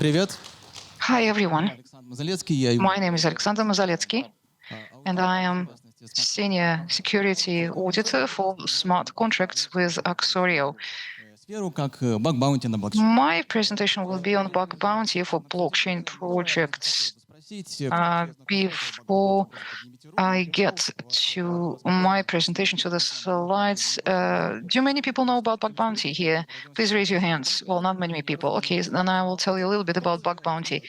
привет. Hi, everyone. Александр Мазалецкий, я My name is Alexander Mazaletsky, and I am Senior Security Auditor for smart contracts with Axorio. сферу как баг баунти на блокчейн. My presentation will be on bug bounty for blockchain projects. Спросить, Before I get to my presentation to the slides, do many people know about bug bounty here? Please raise your hands. Well, not many people. Okay, then I will tell you a little bit about bug bounty.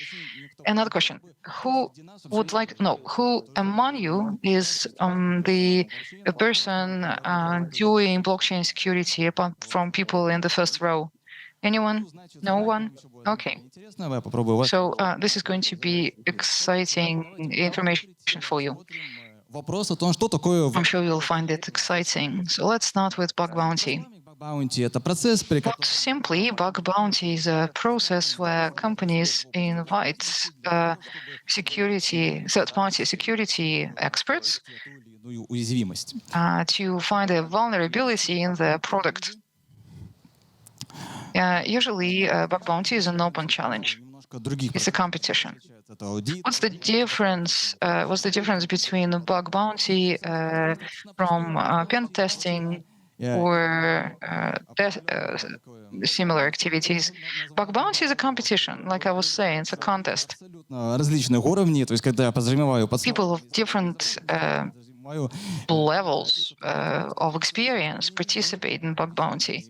Another question: who would like no? Who among you is the person doing blockchain security apart from people in the first row? Anyone? No one? Okay. интересно, я попробую вас. So this is going to be exciting information for you. Вопрос о том, что такое I'm sure you'll find it exciting. So let's start with bug bounty. баг баунти. Это процесс, при Put simply, bug bounty is a process where companies invite third-party security experts котором уязвимость. to find a vulnerability in their product. Usually, bug bounty is an open challenge. Немножко других. It's a competition. Это аудит. What's the difference? What's the difference between a bug bounty from pen testing or similar activities? Bug bounty is a competition, like I was saying, it's a contest. Абсолютно различных уровней. То есть, когда я подразумеваю People of different подразумеваю levels of experience participate in bug bounty.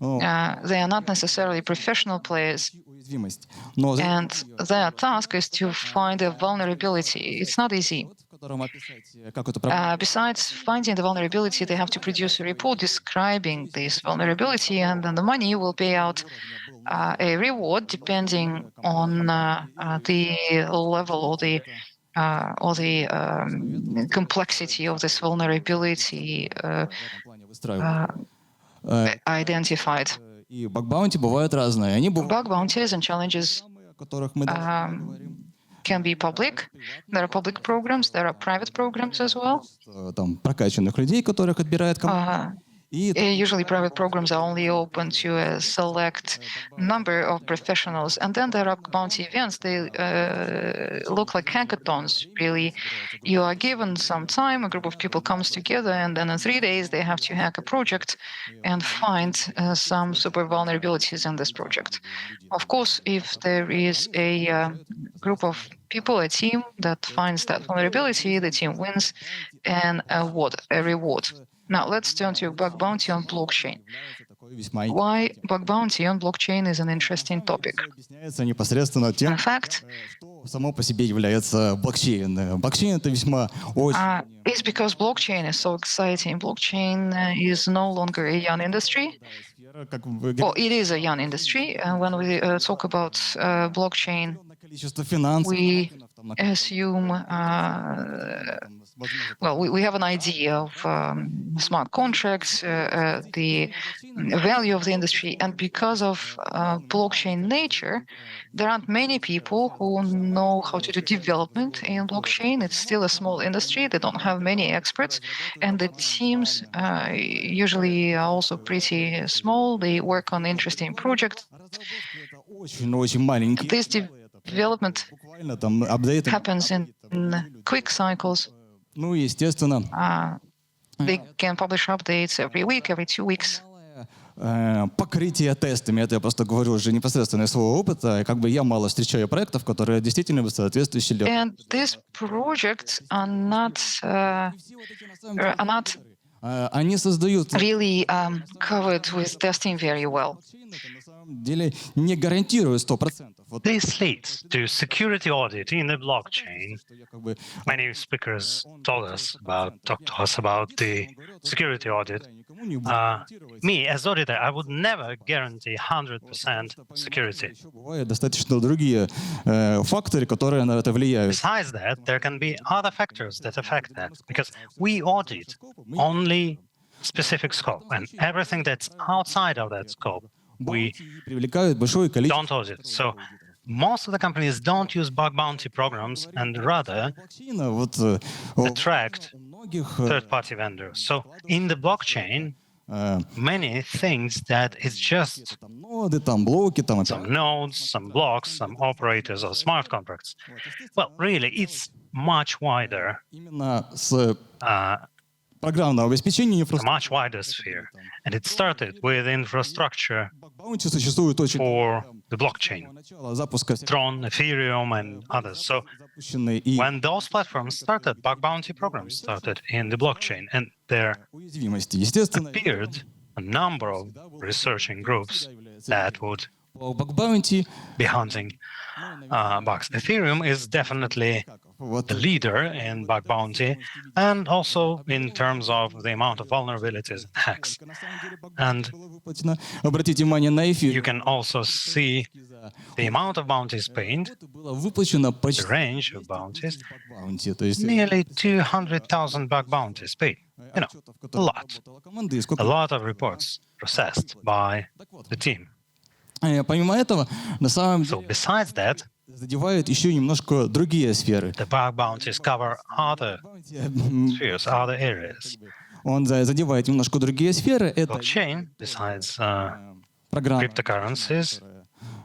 They are not necessarily professional players, уязвимость. Но and their task is to find a vulnerability. It's not easy. в котором описать, как эту проблему. Besides finding the vulnerability, they have to produce a report describing this vulnerability, and then the money will pay out a reward depending on the level or the complexity of this vulnerability В этом плане выстраивают. identified. И баг баунти бывают разные. Они бывают Bug bounties and challenges о которых мы говорим. can be public. There are public programs, there are private programs as well. Там прокачанных людей, которых отбирает компания. И Usually, private programs are only open to a select number of professionals. And then there are bounty events. They look like hackathons, really. You are given some time, a group of people comes together, and then in 3 days, they have to hack a project and find some super vulnerabilities in this project. Of course, if there is a group of people, a team that finds that vulnerability, the team wins an award, a reward. Now, let's turn to bug bounty on blockchain. такой весьма Why bug bounty on blockchain is an interesting topic. объясняется непосредственно тем, In fact, что само по себе является блокчейн. Блокчейн — это весьма очень it's because blockchain is so exciting. Blockchain is no longer a young industry. сфера, как вы Well, it is a young industry. When we talk about blockchain, огромное количество финансов. we assume, well, we have an idea of smart contracts, the value of the industry, and because of blockchain nature, there aren't many people who know how to do development in blockchain. It's still a small industry. They don't have many experts, and the teams usually are also pretty small. They work on interesting projects. Это очень маленький. This development Буквально там апдейты. happens in quick cycles. Ну, естественно, They can publish updates every week, every 2 weeks. покрытие тестами. Это я просто говорю уже непосредственно из своего опыта. И как бы я мало встречаю проектов, которые действительно соответствующие для... And these projects are not Они создают... really covered with testing very well. Это на самом деле не гарантирует 100%. Вот This leads to security audit in the blockchain. что я как бы... Many speakers talked to us about the security audit. Никому не буду Me, as auditor, I would never guarantee 100% security. Еще бывают достаточно другие факторы, которые на это влияют. Besides that, there can be other factors that affect that, because we audit only specific scope, and everything that's outside of that scope, we Привлекают большое количество... don't audit. So most of the companies don't use bug bounty programs and rather Вот attract у многих third-party vendors. So in the blockchain, many things that it's just там ноды, там блоки, там some nodes, some blocks, some operators or smart contracts. Well, really, it's much wider, именно с uh, программного обеспечения a инфраструктуры. much wider sphere. And it started with infrastructure Баунти существует очень for the с blockchain, самого начала запуска всех Tron, Ethereum, and others. So запущенные и when those platforms started, bug bounty programs started in the blockchain, and there уязвимости. Естественно, appeared a number of researching groups that would по баг-баунти be hunting bugs. Ethereum is definitely вот the leader in bug bounty, and also in terms of the amount of vulnerabilities and hacks. на самом деле баг-баунти And было выплачено. Обратите внимание на эфир. you can also see the amount of bounties paid, Было выплачено the почти range of bounties, баг-баунти. То есть nearly 200,000 bug bounties paid. You know, отчетов, a которые lot. работала команда, и A сколько lot of reports processed by the team. Помимо этого, на самом So деле besides that, задевают еще немножко другие сферы. the bug bounties cover other spheres, other areas. Он задевает немножко другие сферы. Это Blockchain, besides программа, cryptocurrencies,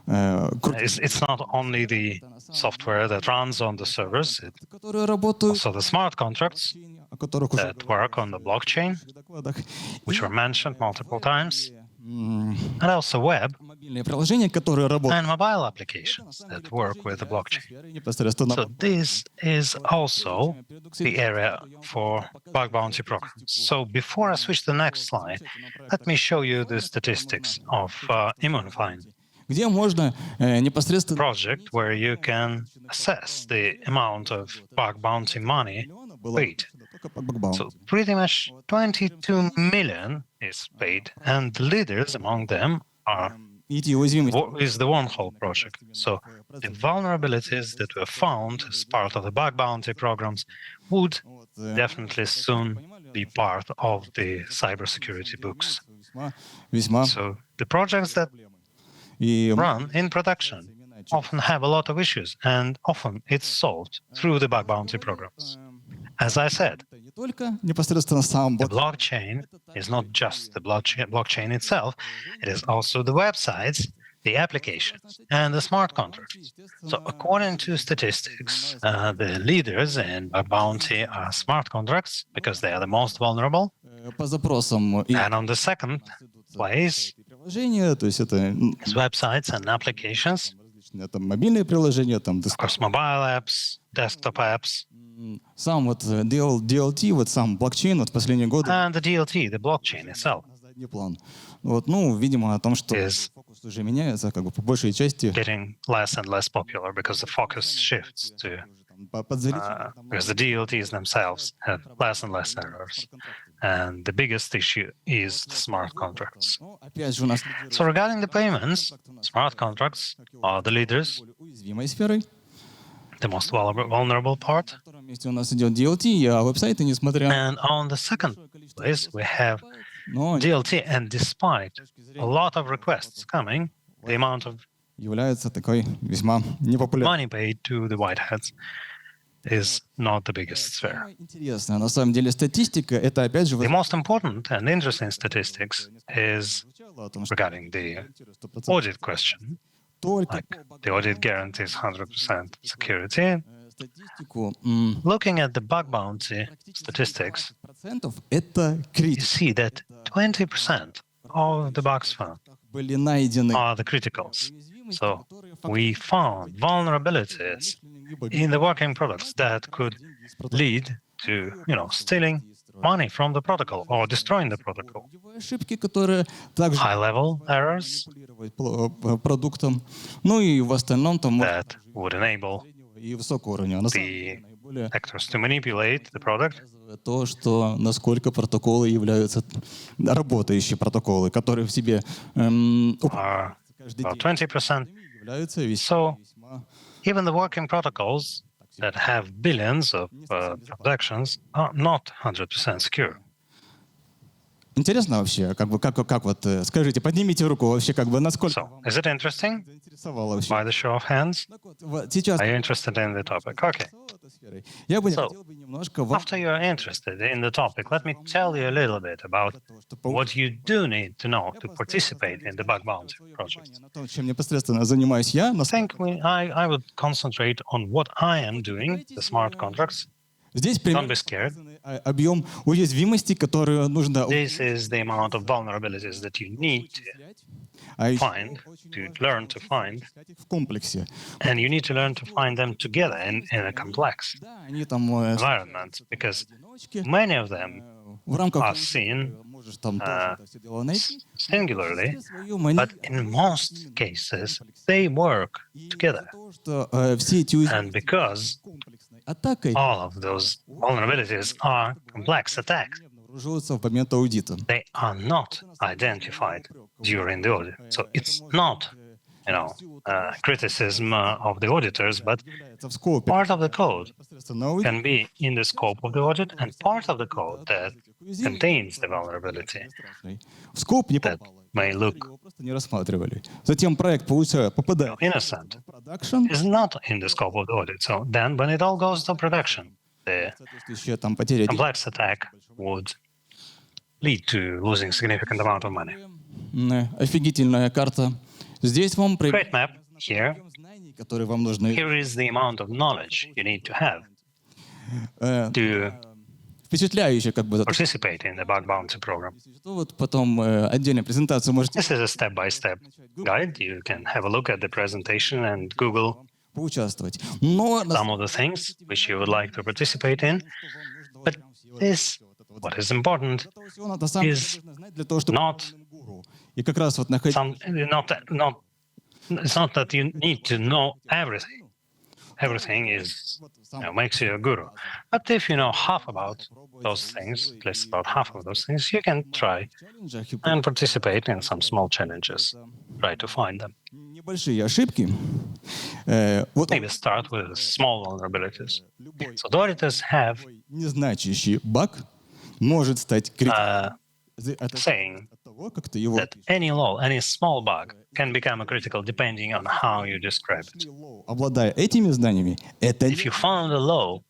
it's not only the software that runs on the servers, it's которые работают, also the smart contracts о которых уже that work on the blockchain, в докладах, which were mentioned multiple times, м, and also web мобильные приложения, которые работают and mobile applications that work with the blockchain. непосредственно. So this is also the area for bug bounty programs. So before I switch to the next slide, let me show you the statistics of Immunifying Где можно непосредственно project, where you can assess the amount of bug bounty money было paid. только по бэкбаунту. So pretty much 22 million is paid, and the leaders among them are Эти уязвимости is the Wormhole project. So the vulnerabilities that were found as part of the bug bounty programs would definitely soon be part of the cybersecurity books. весьма So the projects that и run in production often have a lot of issues, and often it's solved through the bug bounty programs. As I said, это не только непосредственно сам the blockchain is not just the blockchain itself, it is also the websites, the applications, and the smart contracts. So according to statistics, the leaders in bug bounty are smart contracts because they are the most vulnerable. по запросам и And on the second place приложения, то есть это is websites and applications, различные там мобильные приложения, там of course, mobile apps, desktop apps, сам вот DLT, вот сам блокчейн вот в последние годы and the DLT, the blockchain itself, на задний план. Вот, ну, видимо, о том, что Yes. фокус уже меняется, как бы по большей части. getting less and less popular because the focus shifts to because the DLTs themselves have less and less errors. And the biggest issue is the smart contracts. Опять же, у нас So regarding the payments, smart contracts are the leaders, уязвимой сферой. the most vulnerable part. На втором месте у нас идет DLT, а веб-сайты, несмотря And on the second place, we have но DLT. And despite a lot of requests coming, the amount of является такой весьма непопулярной. money paid to the whiteheads is not the biggest sphere. Самое интересное, на самом деле, статистика, это опять же The most important and interesting statistics is звучало о том, что regarding the 100% audit question. только Like the audit guarantees 100% security. статистику Looking at the bug bounty statistics, процентов это you критика. see that 20% of the bugs found Были найдены are the criticals. So we found vulnerabilities in the working products that could lead to, stealing money from the protocol or destroying the protocol. ошибки, которые также High-level errors манипулировать продуктом. Ну и в остальном там можно that would enable и высокого уровня. А на самом the деле наиболее actors to manipulate the product. показывает то, что насколько протоколы являются работающие протоколы, которые в себе Are каждый about день 20%. являются So весьма even the working protocols that have billions of transactions are not 100% secure. Интересно вообще, как вот, скажите, поднимите руку вообще, насколько So, is it interesting? заинтересовало вообще. By the show of hands? Так вот сейчас Are you interested in the topic? Okay. я бы So, хотел бы немножко вам After you're interested in the topic, let me tell you a little bit about what you do need to know to participate in the bug bounty project. на том, чем непосредственно занимаюсь я. I think I would concentrate on what I am doing, the smart contracts. Здесь Don't примерно be scared. объем уязвимости, которую нужно This is the amount of vulnerabilities that you need to find, to learn to find, в комплексе. and you need to learn to find them together in a complex Да, они там environment, because many of them в рамках are seen можешь там тоже это все дело найти. singularly, Свою манеру. but in most cases, they work together. То, что все эти And because комплексной атакой all of those vulnerabilities are complex attacks, обнаруживаются в момент аудита. they are not identified during the audit. So it's not, criticism of the auditors, but Является в скопе part of the code непосредственно аудита. can be in the scope of the audit and part of the code that contains the vulnerability В скоп не that попало. may look Его просто не рассматривали. Затем проект попадает innocent. в продакшн. Is not in the scope of the audit. So then when it all goes to production, the Соответствующая там потеря денег. complex attack would lead to losing significant amount of money. Офигительная карта. Здесь вам Great map here. знаний, которые вам нужны. Here is the amount of knowledge you need to have to Впечатляюще, participate in the bug bounty program. Что вот потом отдельную презентацию можете This is a step-by-step guide. You can have a look at the presentation and Google поучаствовать. Но на some of the things which you would like to participate in. But this, what is important, этого всего надо сам is знать для того, чтобы not гуру. И как раз вот находить it's not that you need to know everything. Everything is makes you a guru. But if you know half about those things, at least about half of those things, you can try and participate in some small challenges. Try to find them. небольшие ошибки. Вот Maybe start with small vulnerabilities. So the auditors have незначащий баг может стать критикой. saying От того, как ты его that any law, any small bug can become a critical depending on how you describe it. обладая этими знаниями, это If you found a law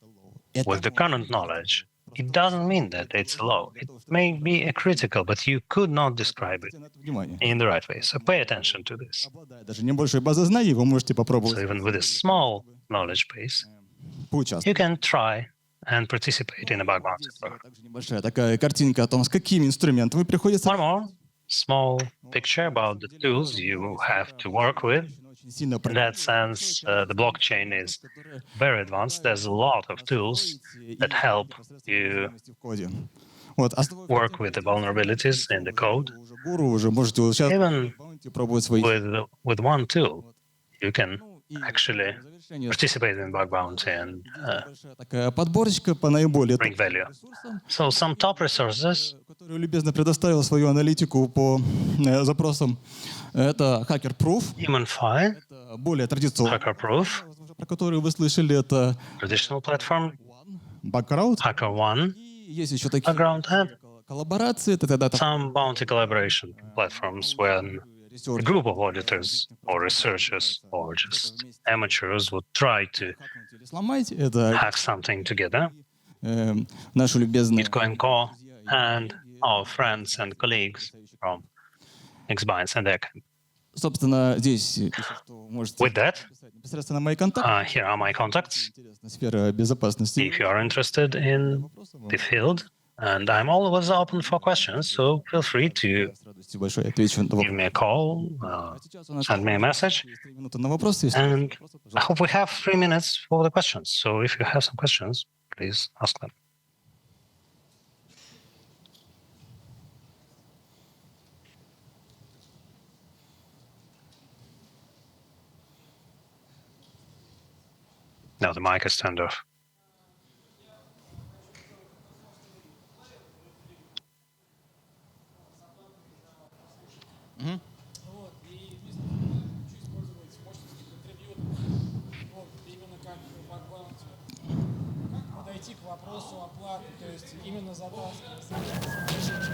with the current knowledge, it doesn't mean that it's a law. It may be a critical, but you could not describe it внимание. in the right way. So pay attention to this. Обладая даже небольшой базой знаний, вы можете So попробовать even with a small knowledge base, поучаствовать. you can try and participate in a bug bounty program. Также небольшая такая картинка о том, с какими инструментами приходится One more small picture about the tools you have to work with. очень сильно In that sense, the blockchain is very advanced. There's a lot of tools that help you в коде. Вот, work with the vulnerabilities in the code. уже гуру, уже можете вот сейчас Even пробовать свои. with one tool, you can actually В завершение, participate in bug bounty and небольшая такая подборочка по наиболее bring value. ресурсам, So some top resources, которую любезно предоставил свою аналитику по запросам. Это HackerProof, HumanFi, это более традиционный, HackerProof, про который вы слышали, это traditional platform, Bugcrowd. HackerOne, И есть еще такие background, and коллаборации, это тогда там some bounty collaboration platforms when a group of auditors or researchers or just amateurs would try to или сломать. Это hack something together. наши любезные Bitcoin Core and our friends and colleagues from Xbinds and Ecamp. собственно, здесь, если что, можете With that, писать непосредственно мои контакты. here are my contacts. Интересная сфера безопасности. If you are interested in the field, and I'm always open for questions, so feel free to С радостью большой отвечу на give вопрос. me a call, Сейчас у нас send me a message, есть 3 минуты на вопросы. Если and вопросы, I пожалуйста. hope we have 3 minutes for the questions. So if you have some questions, please ask them. Now the mic is turned off. Вот, и хочу использовать мощности контрибьютора. Вот, именно как баг-баунти. Как подойти к вопросу о плату, то есть именно за таски.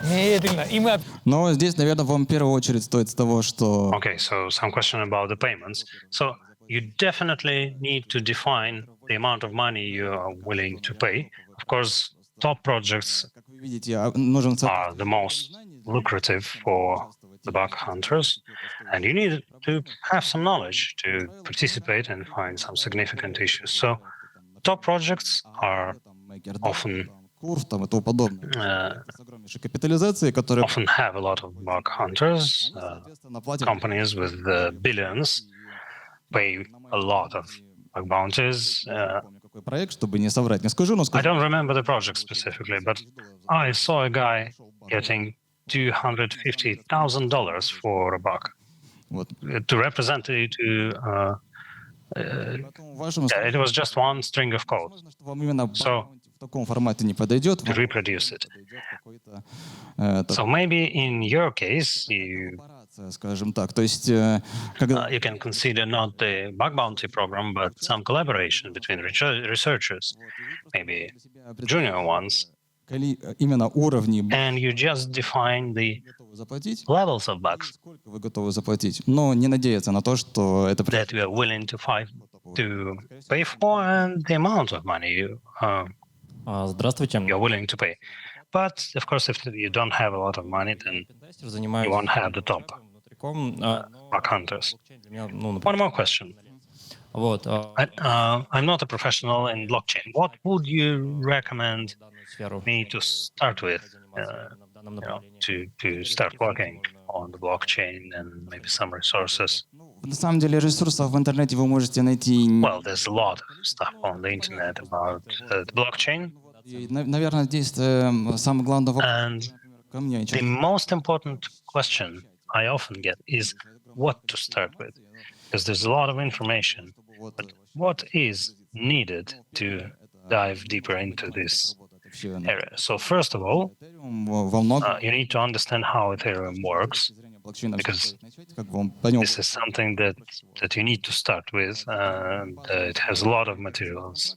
Медленно. И мы Но здесь, наверное, вам в первую очередь стоит с того, что Okay, so some question about the payments. So you definitely need to define the amount of money you are willing to pay. Of course, top projects как вы видите, нужен are the most lucrative for the bug hunters, and you need to have some knowledge to participate and find some significant issues. So top projects are often курс там и тому подобное. uh, С огромнейшей капитализацией, которые often have a lot of bug hunters. соответственно, платят Companies with billions pay a lot of bug bounties. Не помню, какой проект, чтобы не соврать, не скажу, но I скажу. don't remember the project specifically, but I saw a guy getting $250,000 for a bug Вот. to represent it to. Поэтому вашему Yeah, it was just one string of code возможно, что вам именно So- в таком формате не подойдет. to reproduce it. Подойдет какой-то So maybe in your case, you корпорация, скажем так. То есть, когда you can consider not the bug bounty program, but some collaboration between researchers, maybe junior ones, именно уровни and you just define the готовы заплатить, levels of bugs сколько вы готовы заплатить, но не надеяться на то, что это that you are willing to pay for and the amount of money Здравствуйте. you're willing to pay. But of course, if you don't have a lot of money, then Пентестер, you занимаюсь won't have the top внутриком. bug hunters. Блокчейн для меня, ну, One например, more question. вот, I'm not a professional in blockchain. What would you recommend данную сферу me to start with, заниматься в данном you know, направлении. to start working on the blockchain and maybe some resources? на самом деле ресурсов в интернете вы можете найти. Well, there's a lot of stuff on the internet about the blockchain. И, наверное, здесь самый главный вопрос, And например, ко мне. the most important question I often get is what to start with, because there's a lot of information. But what is needed to dive deeper into this area? So first of all, во многом you need to understand how Ethereum works. because this is something that you need to start with, and it has a lot of materials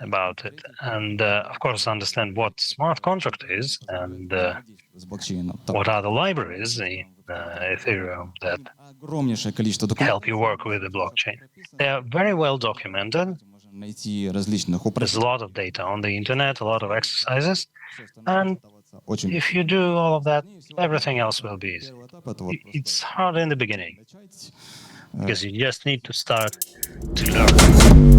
about it. And of course, understand what smart contract is and what are the libraries in Ethereum that огромнейшее количество help you work with the blockchain. They are very well documented. найти различных There's a lot of data on the internet, a lot of exercises, and очень if you do all of that, everything else will be easy. It's hard in the beginning because you just need to start to learn.